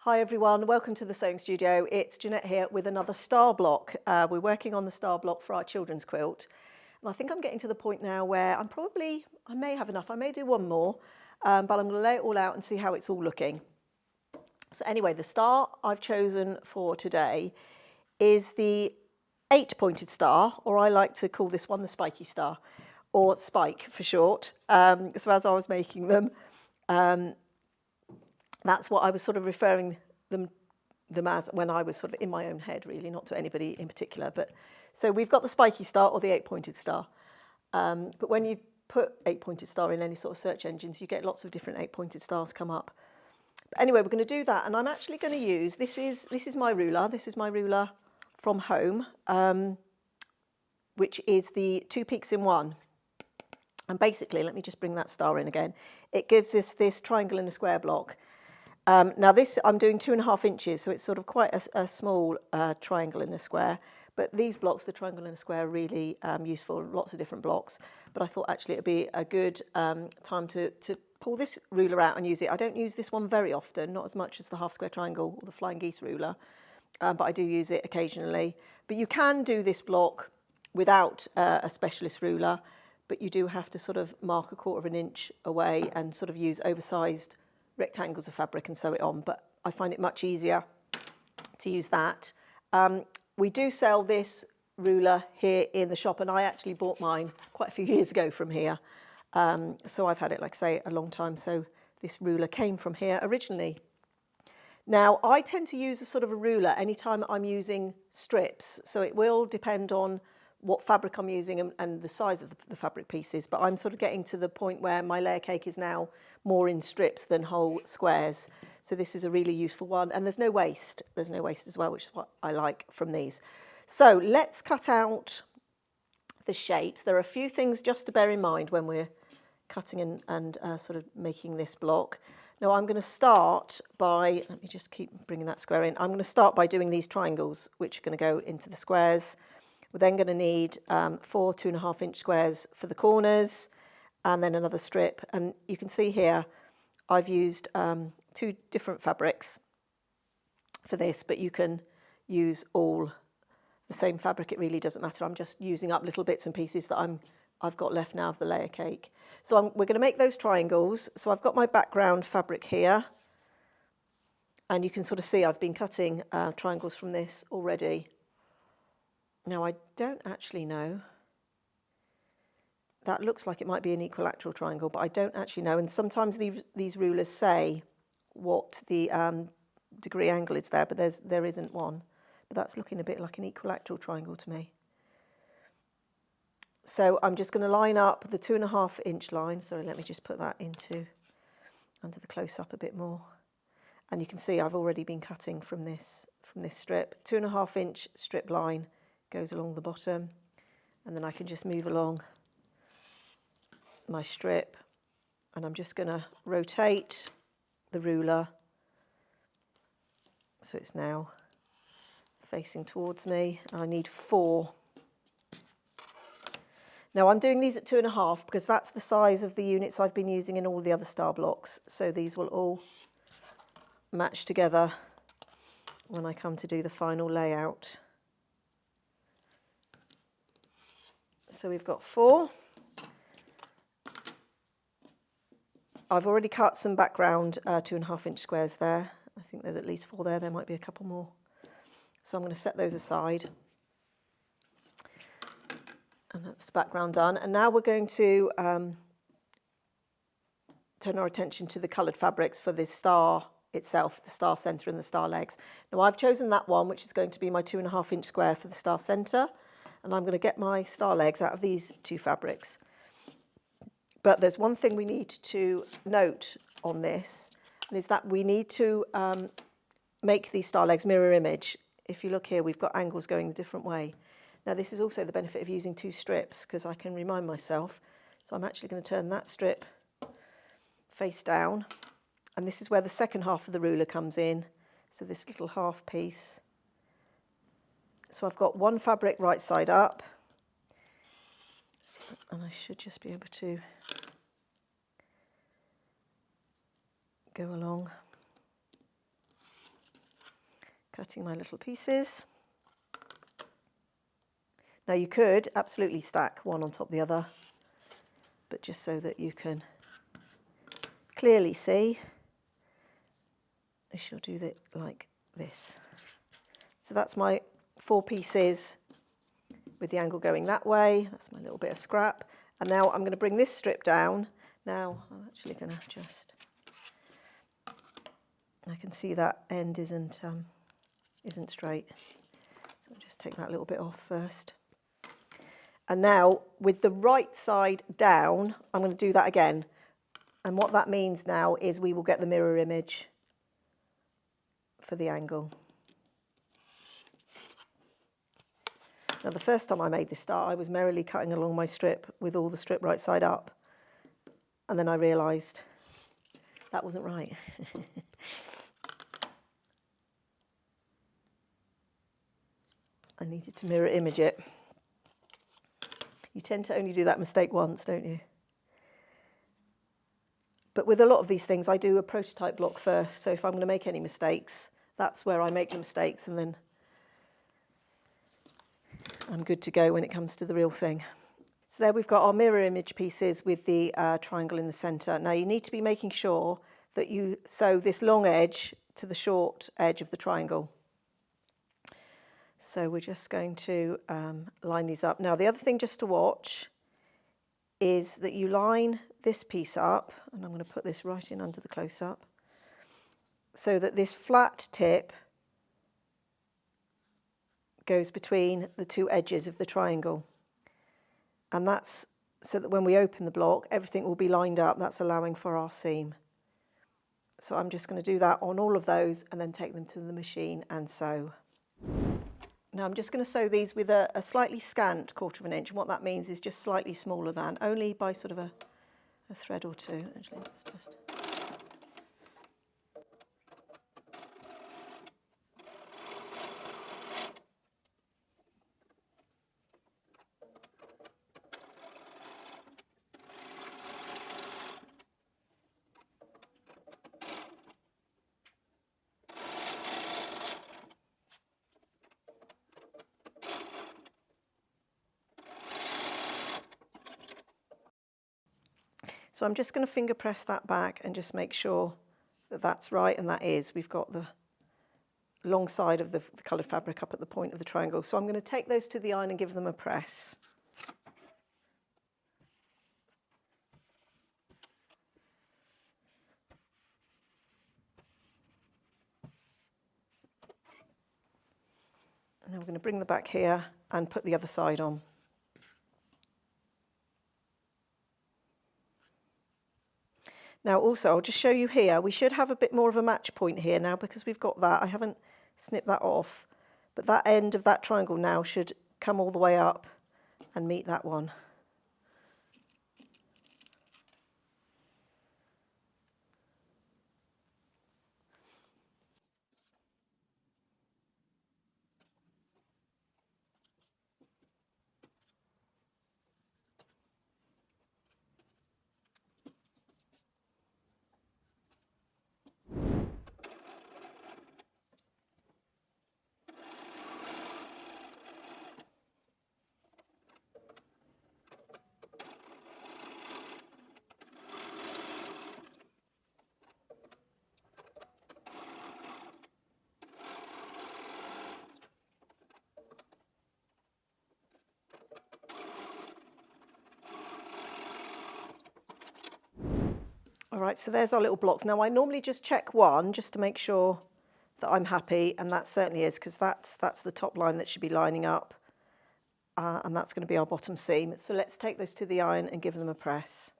Hi everyone, welcome to the sewing studio. It's Jeanette here with another star block. We're working on the star block for our children's quilt. And I think I'm getting to the point now where I may have enough, I may do one more, but I'm going to lay it all out and see how it's all looking. So anyway, the star I've chosen for today is the 8-pointed star, or I like to call this one the Spikey star, or Spike for short. So as I was making them, that's what I was sort of referring them as when I was sort of in my own head, really, not to anybody in particular. But so we've got the Spikey star or the 8-pointed star. But when you put 8-pointed star in any sort of search engines, you get lots of different 8-pointed stars come up. But anyway, we're going to do that, and I'm actually going to use this is my ruler. This is my ruler from home, which is the 2 peaks in 1. And basically, let me just bring that star in again. It gives us this triangle and a square block. Now this, I'm doing 2.5 inches, so it's sort of quite a small triangle in a square. But these blocks, the triangle and a square, are really useful, lots of different blocks. But I thought actually it would be a good time to pull this ruler out and use it. I don't use this one very often, not as much as the half square triangle or the flying geese ruler, but I do use it occasionally. But you can do this block without a specialist ruler, but you do have to sort of mark 1/4 inch away and sort of use oversized rectangles of fabric and sew it on, but I find it much easier to use that. We do sell this ruler here in the shop, and I actually bought mine quite a few years ago from here. So I've had it, like I say, a long time, so this ruler came from here originally. Now, I tend to use a sort of a ruler anytime I'm using strips, so it will depend on what fabric I'm using and the size of the fabric pieces, but I'm sort of getting to the point where my layer cake is now more in strips than whole squares. So this is a really useful one, and there's no waste. There's no waste as well, which is what I like from these. So let's cut out the shapes. There are a few things just to bear in mind when we're cutting and sort of making this block. Now I'm going to start by, let me just keep bringing that square in. I'm going to start by doing these triangles, which are going to go into the squares. We're then going to need 4 2.5 inch squares for the corners, and then another strip. And you can see here I've used 2 different fabrics for this, but you can use all the same fabric. It really doesn't matter. I'm just using up little bits and pieces that I've got left now of the layer cake. So we're going to make those triangles. So I've got my background fabric here, and you can sort of see I've been cutting triangles from this already. Now, I don't actually know. That looks like it might be an equilateral triangle, but I don't actually know. And sometimes these rulers say what the degree angle is there, but there isn't one. But that's looking a bit like an equilateral triangle to me. So I'm just going to line up the 2.5 inch line. So let me just put that under the close-up a bit more. And you can see I've already been cutting from this strip. 2.5 inch strip line goes along the bottom, and then I can just move along my strip, and I'm just going to rotate the ruler so it's now facing towards me. I need 4. Now I'm doing these at 2.5 because that's the size of the units I've been using in all the other star blocks, so these will all match together when I come to do the final layout. So we've got 4. I've already cut some background 2.5 inch squares there. I think there's at least 4 there. There might be a couple more. So I'm going to set those aside. And that's the background done. And now we're going to turn our attention to the coloured fabrics for this star itself, the star centre and the star legs. Now I've chosen that one, which is going to be my 2.5 inch square for the star centre. And I'm going to get my star legs out of these 2 fabrics. But there's one thing we need to note on this, and is that we need to make these star legs mirror image. If you look here, we've got angles going a different way. Now this is also the benefit of using 2 strips, because I can remind myself. So I'm actually going to turn that strip face down, and this is where the second half of the ruler comes in. So this little half piece. So I've got one fabric right side up, and I should just be able to go along cutting my little pieces. Now you could absolutely stack one on top of the other, but just so that you can clearly see, I shall do it like this. So that's my 4 pieces with the angle going that way. That's my little bit of scrap. And now I'm going to bring this strip down. Now I'm actually going to just, I can see that end isn't straight. So I'll just take that little bit off first. And now with the right side down, I'm going to do that again. And what that means now is we will get the mirror image for the angle. Now the first time I made this star, I was merrily cutting along my strip with all the strip right side up. And then I realised that wasn't right. I needed to mirror image it. You tend to only do that mistake once, don't you? But with a lot of these things, I do a prototype block first. So if I'm going to make any mistakes, that's where I make the mistakes, and then I'm good to go when it comes to the real thing. So there we've got our mirror image pieces with the triangle in the centre. Now you need to be making sure that you sew this long edge to the short edge of the triangle. So we're just going to line these up. Now the other thing just to watch is that you line this piece up, and I'm going to put this right in under the close-up, so that this flat tip goes between the 2 edges of the triangle. And that's so that when we open the block, everything will be lined up. That's allowing for our seam. So I'm just going to do that on all of those and then take them to the machine and sew. Now I'm just going to sew these with a slightly scant 1/4 inch. And what that means is just slightly smaller than, only by sort of a thread or 2. Actually, let's just... So I'm just going to finger press that back and just make sure that that's right, and that is. We've got the long side of the coloured fabric up at the point of the triangle. So I'm going to take those to the iron and give them a press. And then we're going to bring them back here and put the other side on. Now also, I'll just show you here, we should have a bit more of a match point here now because we've got that. I haven't snipped that off, but that end of that triangle now should come all the way up and meet that one. All right, so there's our little blocks. Now I normally just check one just to make sure that I'm happy, and that certainly is, because that's the top line that should be lining up, and that's going to be our bottom seam. So let's take those to the iron and give them a press.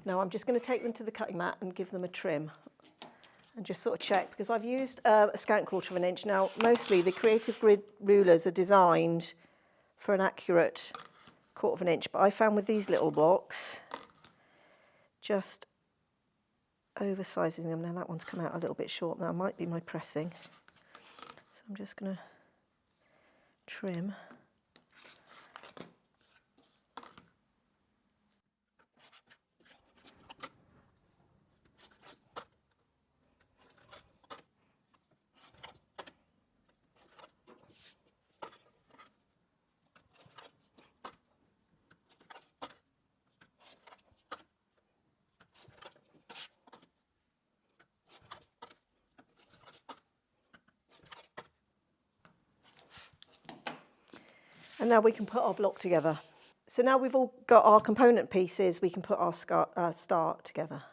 Now I'm just going to take them to the cutting mat and give them a trim. And just sort of check, because I've used a scant 1/4 inch. Now, mostly the Creative Grid rulers are designed for an accurate 1/4 inch, but I found with these little blocks, just oversizing them. Now that one's come out a little bit short. That might be my pressing. So I'm just going to trim. And now we can put our block together. So now we've all got our component pieces, we can put our star together.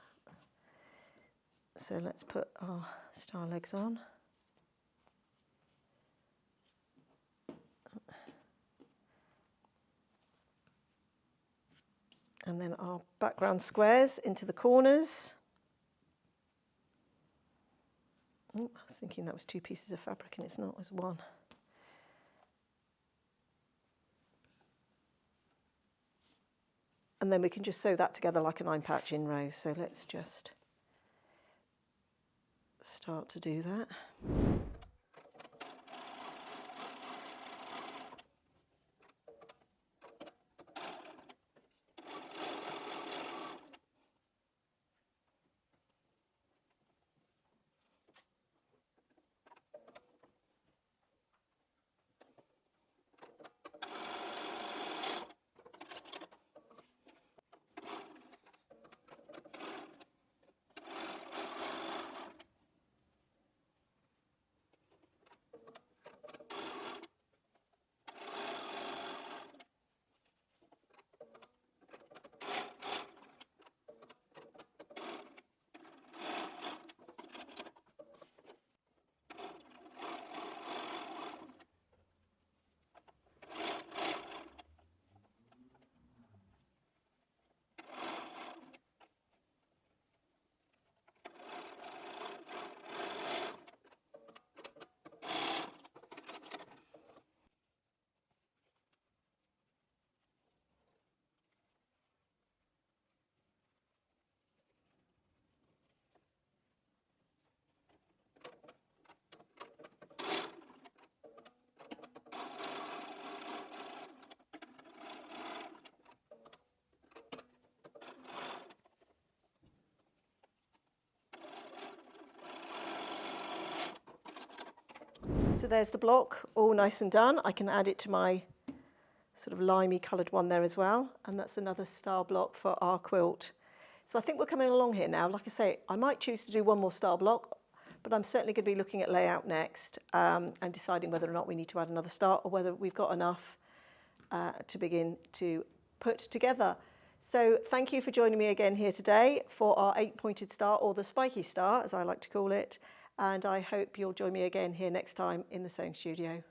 So let's put our star legs on. And then our background squares into the corners. Oh, I was thinking that was 2 pieces of fabric and it's not, it's 1. And then we can just sew that together like a 9-patch in rows. So let's just start to do that. So there's the block, all nice and done. I can add it to my sort of limey coloured one there as well. And that's another star block for our quilt. So I think we're coming along here now. Like I say, I might choose to do one more star block, but I'm certainly going to be looking at layout next and deciding whether or not we need to add another star or whether we've got enough to begin to put together. So thank you for joining me again here today for our 8-pointed star, or the spiky star as I like to call it. And I hope you'll join me again here next time in the sewing studio.